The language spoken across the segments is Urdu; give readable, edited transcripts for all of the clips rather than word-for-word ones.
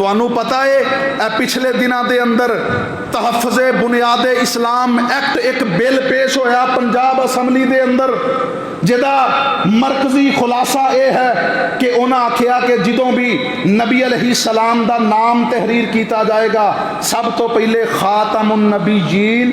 ਤੁਹਾਨੂੰ ਪਤਾ ਹੈ ਇਹ ਪਿਛਲੇ ਦਿਨਾਂ ਦੇ ਅੰਦਰ ਤਹਫਜ਼ੇ ਬੁਨਿਆਦੇ ਇਸਲਾਮ ਐਕਟ ਇੱਕ ਬਿੱਲ ਪੇਸ਼ ਹੋਇਆ ਪੰਜਾਬ ਅਸੈਂਬਲੀ ਦੇ ਅੰਦਰ, ਜਿਹਦਾ ਮਰਕਜ਼ੀ ਖੁਲਾਸਾ ਇਹ ਹੈ ਕਿ ਉਹਨਾਂ ਆਖਿਆ ਕਿ ਜਦੋਂ ਵੀ ਨਬੀ ਅਲੈਹਿ ਸਲਾਮ ਦਾ ਨਾਮ ਤਹਿਰੀਰ ਕੀਤਾ ਜਾਏਗਾ ਸਭ ਤੋਂ ਪਹਿਲੇ ਖਾਤਮੁਨ ਨਬੀਜੀਨ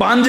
5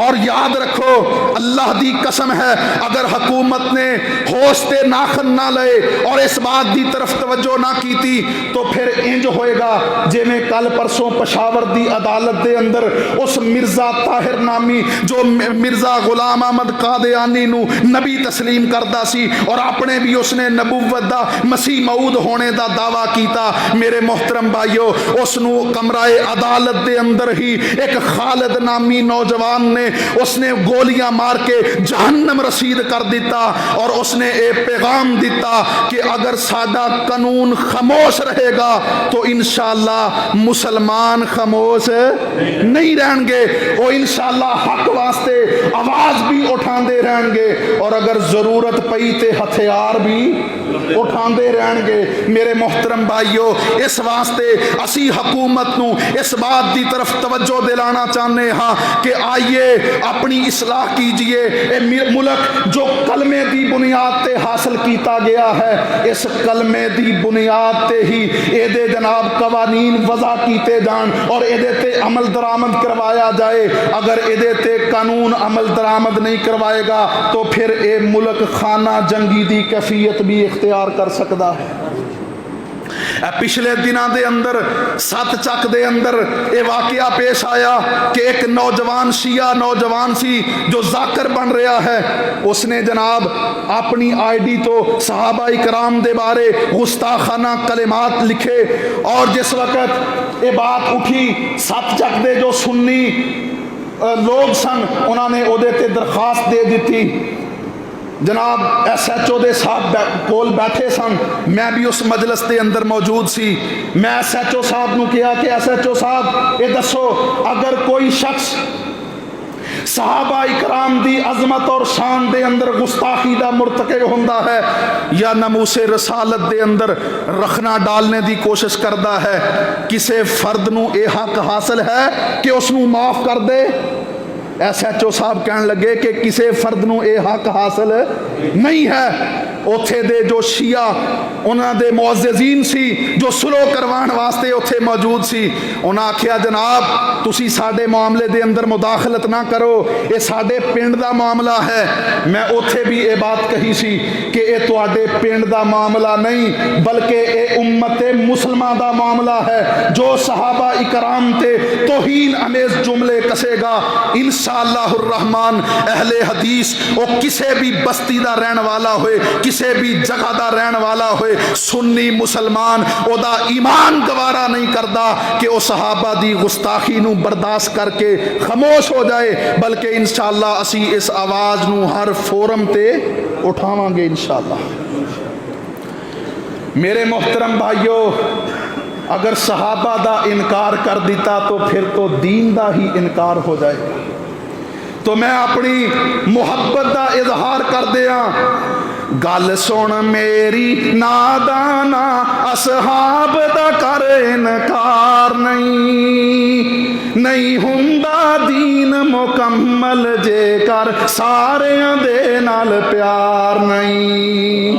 اور یاد رکھو اللہ دی قسم ہے اگر حکومت نے ہوش تے ناخن نہ لے اور اس بات دی طرف توجہ نہ کیتی تو پھر انج ہوئے گا جے میں کل پرسوں پشاور دی عدالت دے اندر اس مرزا طاہر نامی جو مرزا غلام احمد قادیانی نو نبی تسلیم کردا سی اور اپنے بھی اس نے نبوت دا مسیح موعود ہونے دا دعویٰ کیتا، میرے محترم بھائیو اس نو کمرہ عدالت دے اندر ہی ایک خالد نامی نوجوان نے اس نے گولیاں مار کے جہنم رسید کر دیتا اور اس نے ایک پیغام دیتا کہ اگر سادہ قانون خاموش رہے گا تو انشاءاللہ مسلمان خاموش نہیں رہیں گے، وہ انشاءاللہ حق واسطے آواز بھی اٹھاندے رہیں گے اور اگر ضرورت پئی تے ہتھیار بھی اٹھاندے رہیں گے۔ میرے محترم بھائیو اس واسطے اسی حکومت نو اس بات دی طرف توجہ دلانا چاہنے ہاں کہ آئیے اپنی اصلاح کیجئے، اے ملک جو کلمے دی بنیاد تے حاصل کیتا گیا ہے اس کلمے دی بنیاد تے ہی اے دے جناب قوانین وضع کیتے جان اور اے دے تے عمل درآمد کروایا جائے۔ اگر اے دے تے قانون عمل درآمد نہیں کروائے گا تو پھر اے ملک خانہ جنگی دی کیفیت بھی اختیار کر سکتا ہے۔ پچھلے دنوں دے اندر سات چک دے اندر یہ واقعہ پیش آیا کہ ایک نوجوان شیعہ نوجوان سی جو ذاکر بن رہا ہے، اس نے جناب اپنی آئی ڈی تو صحابہ کرام دے بارے گستاخانہ کلمات لکھے اور جس وقت یہ بات اٹھی سات چک دے جو سنی لوگ سن انہوں نے اودے تے درخواست دے دیتی، جناب ایس ایچ او دے صاحب کول بیٹھے سن، میں بھی اس مجلس دے اندر موجود سی، میں ایس ایچ او صاحب نو کیا کہ ایس ایچ او صاحب یہ دسو اگر کوئی شخص صحابہ اکرام دی عظمت اور شان دے اندر گستاخی دا مرتکب ہوندا ہے یا ناموس رسالت دے اندر رکھنا ڈالنے دی کوشش کردا ہے، کسے فرد نو اے حق حاصل ہے کہ اس نو معاف کر دے؟ ایس ایچ او صاحب کہنے لگے کہ کسے فرد نو اے حق حاصل نہیں ہے۔ اوتھے دے جو شیعہ انہاں دے معززین سی جو سلو کروان واسطے اوتھے موجود سی، انہاں آکھیا جناب تسی ساڈے معاملے دے اندر مداخلت نہ کرو، اے ساڈے پنڈ دا معاملہ ہے۔ میں اوتھے بھی اے بات کہی سی کہ اے تواڈے پنڈ دا معاملہ نہیں بلکہ اے امت مسلمہ دا معاملہ ہے، جو صحابہ اکرام تے توہین امیز جملے کسے گا انشاءاللہ الرحمن اہل حدیث وہ کسے بھی بستی دا رہن والا ہوئے کسے بھی جگہ دا رہن والا ہوئے سنی مسلمان او دا ایمان گوارا نہیں کردا کہ وہ صحابہ دی گستاخی نو برداشت کر کے خاموش ہو جائے، بلکہ انشاءاللہ اسی اس آواز نو ہر فورم تے اٹھاواں گے انشاءاللہ۔ میرے محترم بھائیو اگر صحابہ دا انکار کر دیتا تو پھر تو دین دا ہی انکار ہو جائے گا، تو میں اپنی محبت دا اظہار کر دیا، گل سن میری نادانا اصحاب دا کر انکار نہیں ہوندا دین مکمل جے کر ساریاں دے نال پیار نہیں۔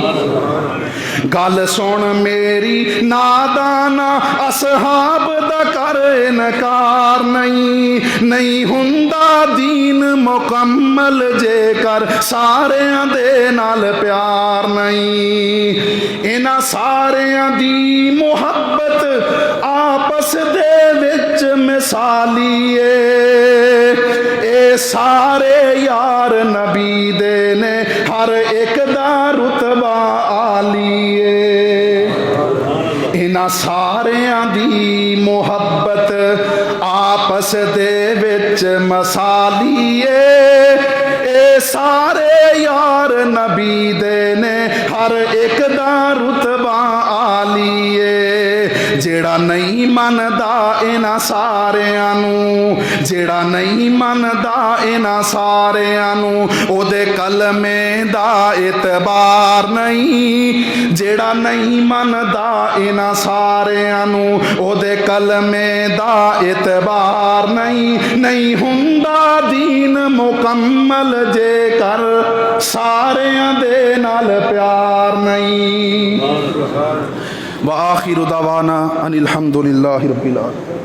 گل سن میری نادانا اصحاب دا کر انکار نہیں ہوندا دین مکمل جے کر ساریاں دے نال پیار نہیں۔ انہاں ساریاں دی محبت آپس دے وچ مثالی اے سارے یار نبی دے نے ہر ایک دا رتبہ عالی انہاں ساریاں دی محبت آپس دے وچ مثالی اے سارے یار نبی دے نے ہر ایک دا رتبہ عالی جیڑا نہیں مندا انہاں ساریاں نو جیڑا نہیں مندا انہاں ساریاں نو او دے کلمے دا اعتبار نہیں، جیڑا نہیں مندا انہاں ساریاں نو او دے کلمے دا اعتبار نہیں ہوندا دین مکمل جے کر ساریاں دے نال پیار نہیں۔ وآخر دعوانا ان الحمد للہ رب العالمین۔